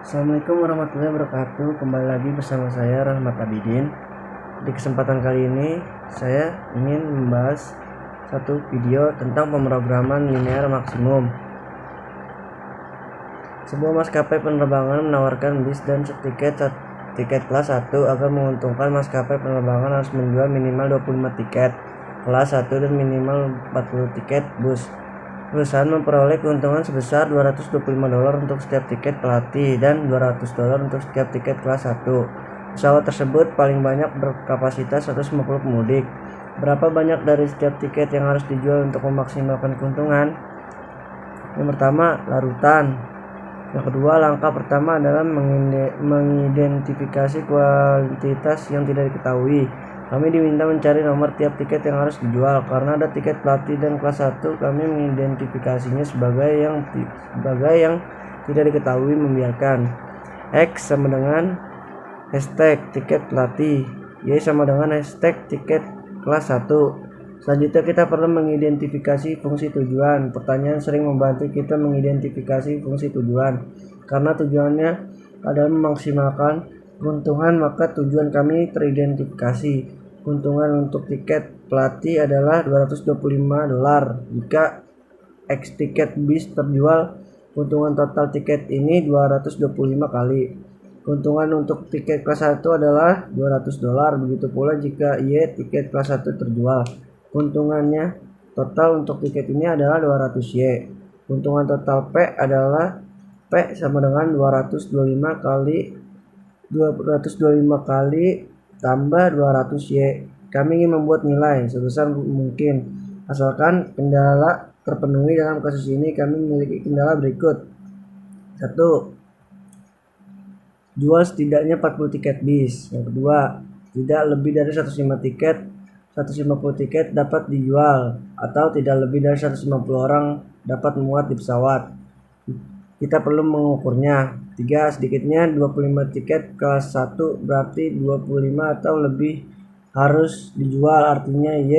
Assalamualaikum warahmatullahi wabarakatuh. Kembali lagi bersama saya Rahmat Abidin. Di kesempatan kali ini saya ingin membahas satu video tentang pemrograman linear maksimum. Sebuah maskapai penerbangan menawarkan bis dan tiket kelas 1. Agar menguntungkan, maskapai penerbangan harus menjual minimal 25 tiket kelas 1 dan minimal 40 tiket bus. Perusahaan memperoleh keuntungan sebesar $225 untuk setiap tiket pelatih dan $200 untuk setiap tiket kelas 1. Pesawat tersebut paling banyak berkapasitas 150 pemudik. Berapa banyak dari setiap tiket yang harus dijual untuk memaksimalkan keuntungan? Yang pertama, larutan. Yang kedua, langkah pertama adalah mengidentifikasi kuantitas yang tidak diketahui. Kami diminta mencari nomor tiap tiket yang harus dijual. Karena ada tiket pelatih dan kelas 1, kami mengidentifikasinya sebagai yang tidak diketahui, membiarkan X sama dengan hashtag tiket pelatih, Y sama dengan hashtag tiket kelas 1. Selanjutnya kita perlu mengidentifikasi fungsi tujuan. Pertanyaan sering membantu kita mengidentifikasi fungsi tujuan. Karena tujuannya adalah memaksimalkan keuntungan, maka tujuan kami teridentifikasi. Keuntungan untuk tiket pelatih adalah $225 jika X tiket bis terjual. Keuntungan total tiket ini 225 kali. Keuntungan untuk tiket kelas 1 adalah $200. Begitu pula jika Y tiket kelas 1 terjual. Keuntungannya total untuk tiket ini adalah 200Y. Keuntungan total P adalah P sama dengan 225 kali tambah 200Y. Kami ingin membuat nilai sebesar mungkin, asalkan kendala terpenuhi. Dalam kasus ini kami memiliki kendala berikut. 1. Jual setidaknya 40 tiket bis. Yang kedua, tidak lebih dari 150 tiket dapat dijual, atau tidak lebih dari 150 orang dapat muat di pesawat. Kita perlu mengukurnya. 3. Sedikitnya 25 tiket kelas 1 berarti 25 atau lebih harus dijual, artinya Y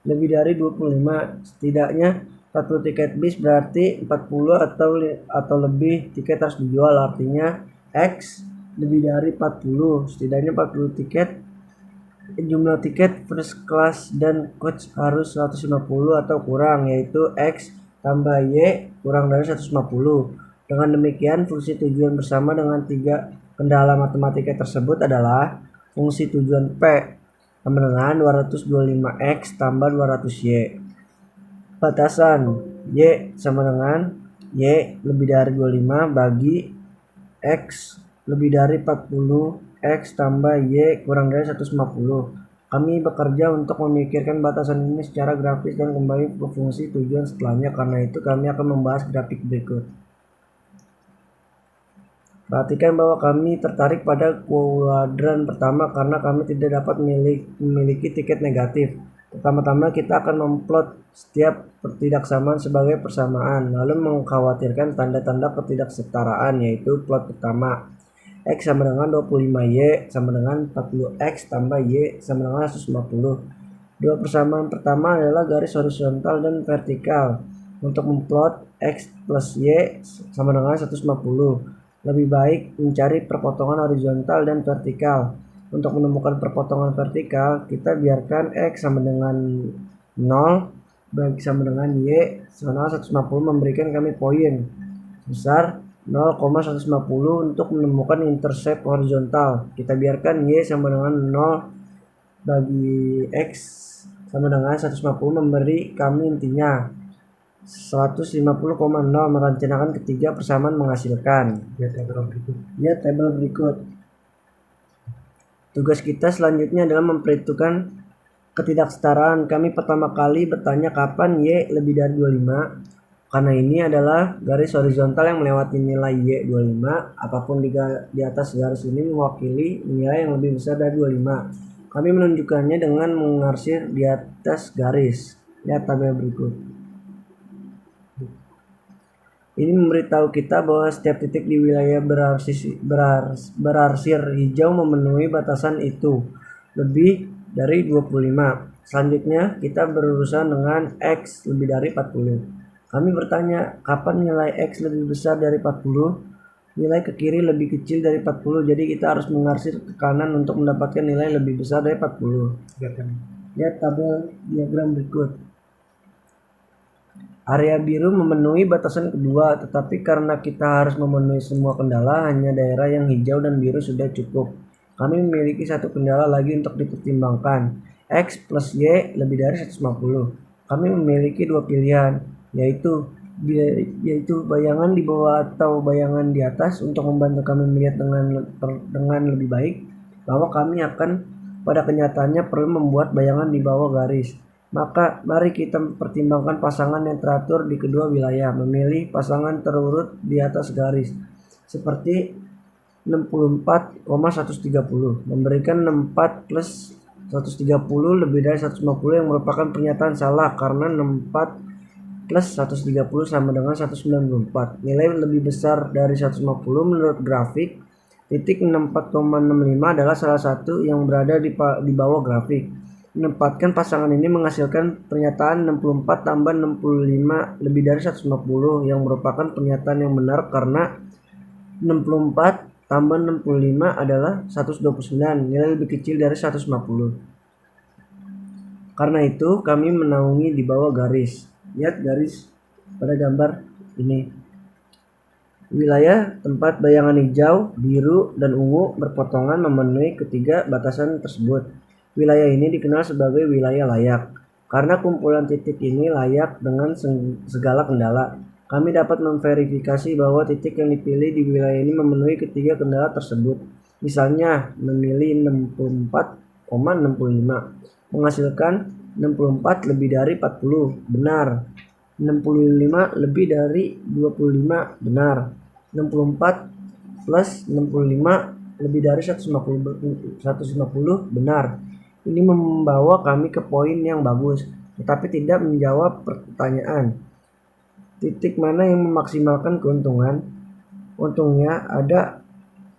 lebih dari 25. Setidaknya 40 tiket bis berarti 40 atau lebih tiket harus dijual, artinya X lebih dari 40. Setidaknya 40 tiket. Jumlah tiket first class dan coach harus 150 atau kurang, yaitu X tambah Y kurang dari 150. Dengan demikian, fungsi tujuan bersama dengan 3 kendala matematika tersebut adalah fungsi tujuan P sama dengan 225X tambah 200Y. Batasan Y sama dengan Y lebih dari 25 bagi X lebih dari 40 X tambah Y kurang dari 150. Kami bekerja untuk memikirkan batasan ini secara grafis dan kembali ke fungsi tujuan setelahnya. Karena itu kami akan membahas grafik berikut. Perhatikan bahwa kami tertarik pada kuadran pertama karena kami tidak dapat memiliki tiket negatif. Pertama-tama kita akan memplot setiap ketidaksamaan sebagai persamaan, lalu mengkhawatirkan tanda-tanda ketidaksetaraan, yaitu plot pertama. X sama dengan 25Y sama dengan 40X tambah Y sama dengan 150. Dua persamaan pertama adalah garis horizontal dan vertikal. Untuk memplot X plus Y sama dengan 150, lebih baik mencari perpotongan horizontal dan vertikal. Untuk menemukan perpotongan vertikal, kita biarkan X sama dengan 0 bagi sama dengan Y sama dengan 150 memberikan kami poin sebesar 0,150 untuk menemukan intercept horizontal. Kita biarkan Y sama dengan 0 bagi X sama dengan 150 memberi kami intinya 150,0. Merencanakan ketiga persamaan menghasilkan. Lihat tabel berikut. Tugas kita selanjutnya adalah memperhitungkan ketidaksetaraan. Kami pertama kali bertanya kapan Y lebih dari 25. Karena ini adalah garis horizontal yang melewati nilai Y 25. Apapun di atas garis ini mewakili nilai yang lebih besar dari 25. Kami menunjukkannya dengan mengarsir di atas garis. Lihat tabel berikut. Ini memberitahu kita bahwa setiap titik di wilayah berarsir hijau memenuhi batasan itu. Lebih dari 25. Selanjutnya kita berurusan dengan X lebih dari 40. Kami bertanya, kapan nilai X lebih besar dari 40? Nilai ke kiri lebih kecil dari 40, jadi kita harus mengarsir ke kanan untuk mendapatkan nilai lebih besar dari 40. Lihat tabel diagram berikut. Area biru memenuhi batasan kedua, tetapi karena kita harus memenuhi semua kendala, hanya daerah yang hijau dan biru sudah cukup. Kami memiliki satu kendala lagi untuk dipertimbangkan, X plus Y lebih dari 150. Kami memiliki dua pilihan, yaitu bayangan di bawah atau bayangan di atas untuk membantu kami melihat dengan lebih baik bahwa kami akan pada kenyataannya perlu membuat bayangan di bawah garis. Maka mari kita pertimbangkan pasangan yang teratur di kedua wilayah, memilih pasangan terurut di atas garis, seperti 64,130, memberikan 64 plus 130 lebih dari 150 yang merupakan pernyataan salah karena 64 plus 130 sama dengan 194. Nilai lebih besar dari 150 menurut grafik. Titik 64,65 adalah salah satu yang berada di bawah grafik. Menempatkan pasangan ini menghasilkan pernyataan 64 tambah 65 lebih dari 150 yang merupakan pernyataan yang benar karena 64 tambah 65 adalah 129, nilai lebih kecil dari 150. Karena itu kami menaungi di bawah garis. Lihat garis pada gambar ini. Wilayah tempat bayangan hijau, biru, dan ungu berpotongan memenuhi ketiga batasan tersebut. Wilayah ini dikenal sebagai wilayah layak. Karena kumpulan titik ini layak dengan segala kendala, kami dapat memverifikasi bahwa titik yang dipilih di wilayah ini memenuhi ketiga kendala tersebut. Misalnya, memilih 64,65, menghasilkan 64 lebih dari 40, benar. 65 lebih dari 25, benar. 64 plus 65 lebih dari 150, benar. Ini membawa kami ke poin yang bagus, tetapi tidak menjawab pertanyaan. Titik mana yang memaksimalkan keuntungan? Untungnya ada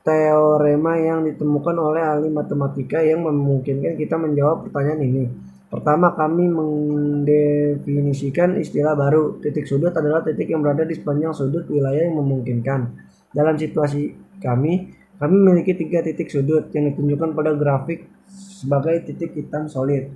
teorema yang ditemukan oleh ahli matematika yang memungkinkan kita menjawab pertanyaan ini. Pertama, kami mendefinisikan istilah baru. Titik sudut adalah titik yang berada di sepanjang sudut wilayah yang memungkinkan. Dalam situasi kami memiliki 3 titik sudut yang ditunjukkan pada grafik sebagai titik hitam solid.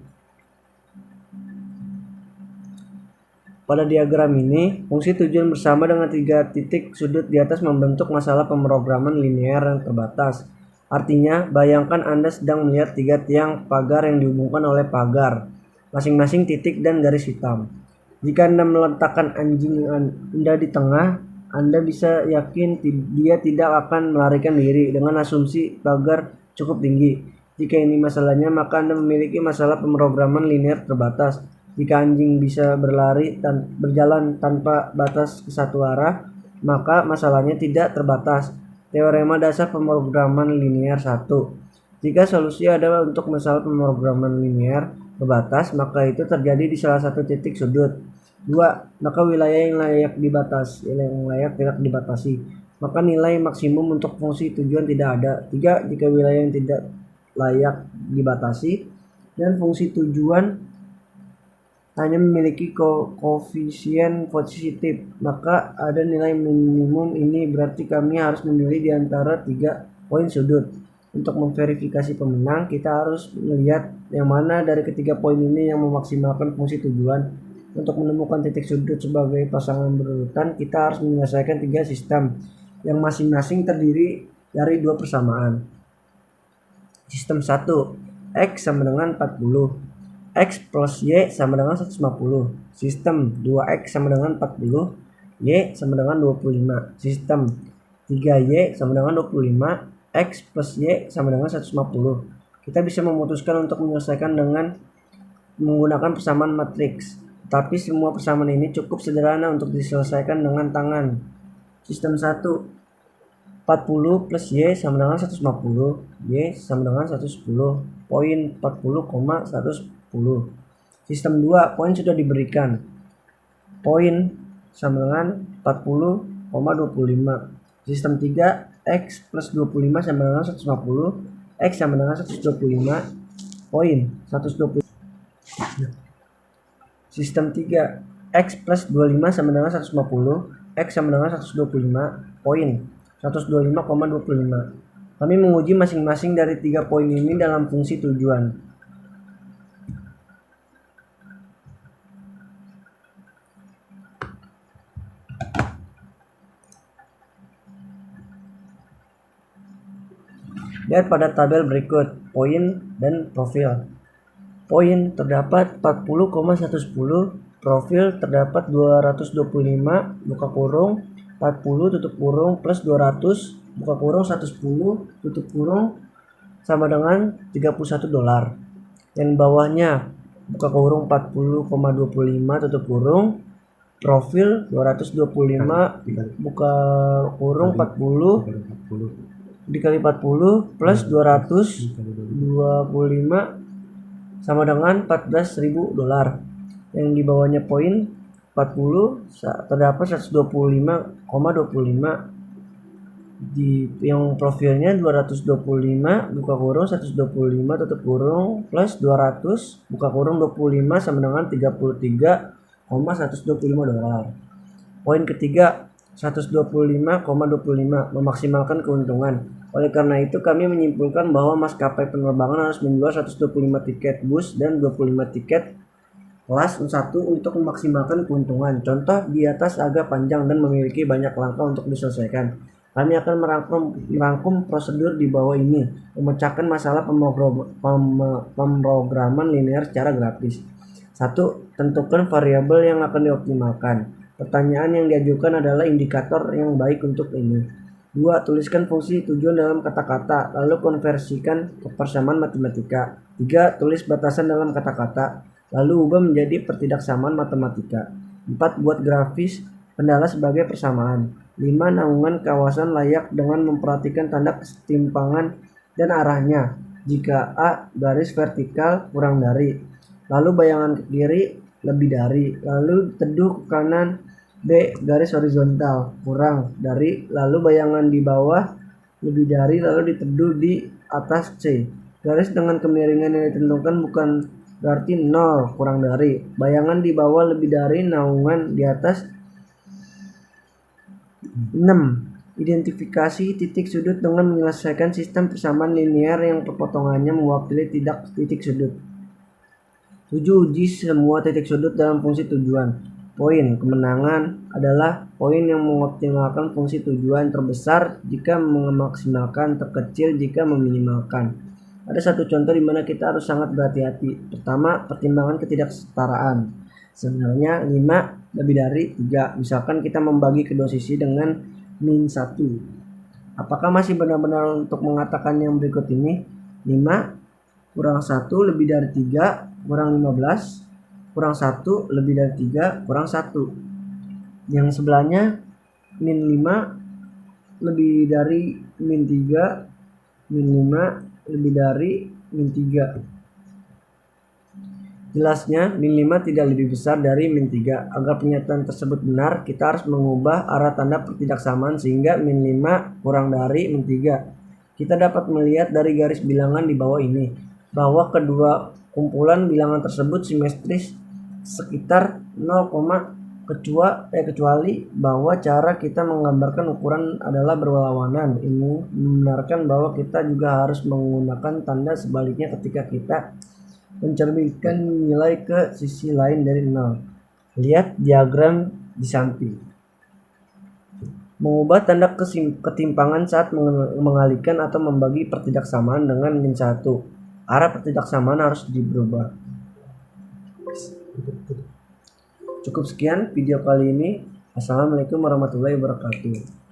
Pada diagram ini, fungsi tujuan bersama dengan 3 titik sudut di atas membentuk masalah pemrograman linear yang terbatas. Artinya, bayangkan Anda sedang melihat 3 tiang pagar yang dihubungkan oleh pagar, masing-masing titik dan garis hitam. Jika Anda meletakkan anjing Anda di tengah, Anda bisa yakin dia tidak akan melarikan diri dengan asumsi pagar cukup tinggi. Jika ini masalahnya, maka Anda memiliki masalah pemrograman linear terbatas. Jika anjing bisa berjalan tanpa batas ke satu arah, maka masalahnya tidak terbatas. Teorema dasar pemrograman linear 1. Jika solusi adalah untuk masalah pemrograman linear terbatas, maka itu terjadi di salah satu titik sudut. 2. Maka wilayah yang layak tidak dibatasi. Maka nilai maksimum untuk fungsi tujuan tidak ada. 3. Jika wilayah yang tidak layak dibatasi dan fungsi tujuan hanya memiliki koefisien positif, maka ada nilai minimum. Ini berarti kami harus memilih di antara 3 poin sudut. Untuk memverifikasi pemenang, kita harus melihat yang mana dari ketiga poin ini yang memaksimalkan fungsi tujuan. Untuk menemukan titik sudut sebagai pasangan berurutan, kita harus menyelesaikan 3 sistem yang masing-masing terdiri dari 2 persamaan. Sistem 1, X sama dengan 40, X plus Y sama dengan 150. Sistem 2X sama dengan 40, Y sama dengan 25. Sistem 3Y sama dengan 25, X plus Y sama dengan 150. Kita bisa memutuskan untuk menyelesaikan dengan menggunakan persamaan matriks, tapi semua persamaan ini cukup sederhana untuk diselesaikan dengan tangan. Sistem 1, 40 plus Y sama dengan 150, Y sama dengan 110, poin 40,110. Sistem 2, poin sudah diberikan. Poin sama dengan 40,25. Sistem 3, X plus 25 sama dengan 150, X sama dengan 125, poin 120. Sistem 3, X plus 25 sama dengan 150, X sama dengan 125, poin 125,25. Kami menguji masing-masing dari 3 poin ini dalam fungsi tujuan. Lihat pada tabel berikut, poin dan profil. Poin terdapat 40,110, profil terdapat 225 buka kurung 40 tutup kurung plus 200 buka kurung 110 tutup kurung sama dengan $31. Yang bawahnya buka kurung 40,25 tutup kurung, profil 225 buka kurung 40 dikali 40 plus 225 sama dengan $14.000. Yang di bawahnya poin 40 terdapat 125,25, di yang profilnya 225 buka kurung 125 tutup kurung plus 200 buka kurung 25 sama dengan $33,125. Poin ketiga 125,25 memaksimalkan keuntungan. Oleh karena itu kami menyimpulkan bahwa maskapai penerbangan harus menjual 125 tiket bus dan 25 tiket kelas 1 untuk memaksimalkan keuntungan. Contoh di atas agak panjang dan memiliki banyak langkah untuk diselesaikan. Kami akan merangkum prosedur di bawah ini, memecahkan masalah pemrograman linear secara grafis. 1. Tentukan variabel yang akan dioptimalkan. Pertanyaan yang diajukan adalah indikator yang baik untuk ini. 2. Tuliskan fungsi tujuan dalam kata-kata, lalu konversikan ke persamaan matematika. 3. Tulis batasan dalam kata-kata, lalu ubah menjadi pertidaksamaan matematika. 4. Buat grafis kendala sebagai persamaan. 5. Naungan kawasan layak dengan memperhatikan tanda kesetimpangan dan arahnya. Jika A garis vertikal kurang dari, lalu bayangan ke kiri lebih dari, lalu teduh ke kanan. B garis horizontal kurang dari, lalu bayangan di bawah lebih dari, lalu diteduh di atas. C garis dengan kemiringan yang ditentukan bukan berarti 0 kurang dari, bayangan di bawah lebih dari, naungan di atas. 6. Identifikasi titik sudut dengan menyelesaikan sistem persamaan linear yang perpotongannya mewakili titik sudut. 7. Uji semua titik sudut dalam fungsi tujuan. Poin kemenangan adalah poin yang mengoptimalkan fungsi tujuan terbesar jika memaksimalkan, terkecil jika meminimalkan. Ada satu contoh di mana kita harus sangat berhati-hati. Pertama, pertimbangan ketidaksetaraan. Sebenarnya 5 lebih dari 3. Misalkan kita membagi kedua sisi dengan -1. Apakah masih benar-benar untuk mengatakan yang berikut ini? 5 kurang 1 lebih dari 3 kurang 15 kurang 1 lebih dari 3 kurang 1. Yang sebelahnya -5 lebih dari -3 -5 lebih dari -3. Jelasnya -5 tidak lebih besar dari -3. Agar pernyataan tersebut benar, kita harus mengubah arah tanda pertidaksamaan sehingga -5 kurang dari -3. Kita dapat melihat dari garis bilangan di bawah ini bahwa kedua kumpulan bilangan tersebut simetris sekitar 0, kecuali bahwa cara kita menggambarkan ukuran adalah berlawanan. Ini membenarkan bahwa kita juga harus menggunakan tanda sebaliknya ketika kita mencerminkan nilai ke sisi lain dari 0. Lihat diagram di samping. Mengubah tanda ketimpangan saat mengalihkan atau membagi pertidaksamaan dengan -1. Arah pertidaksamaan harus berubah. Cukup sekian video kali ini. Assalamualaikum warahmatullahi wabarakatuh.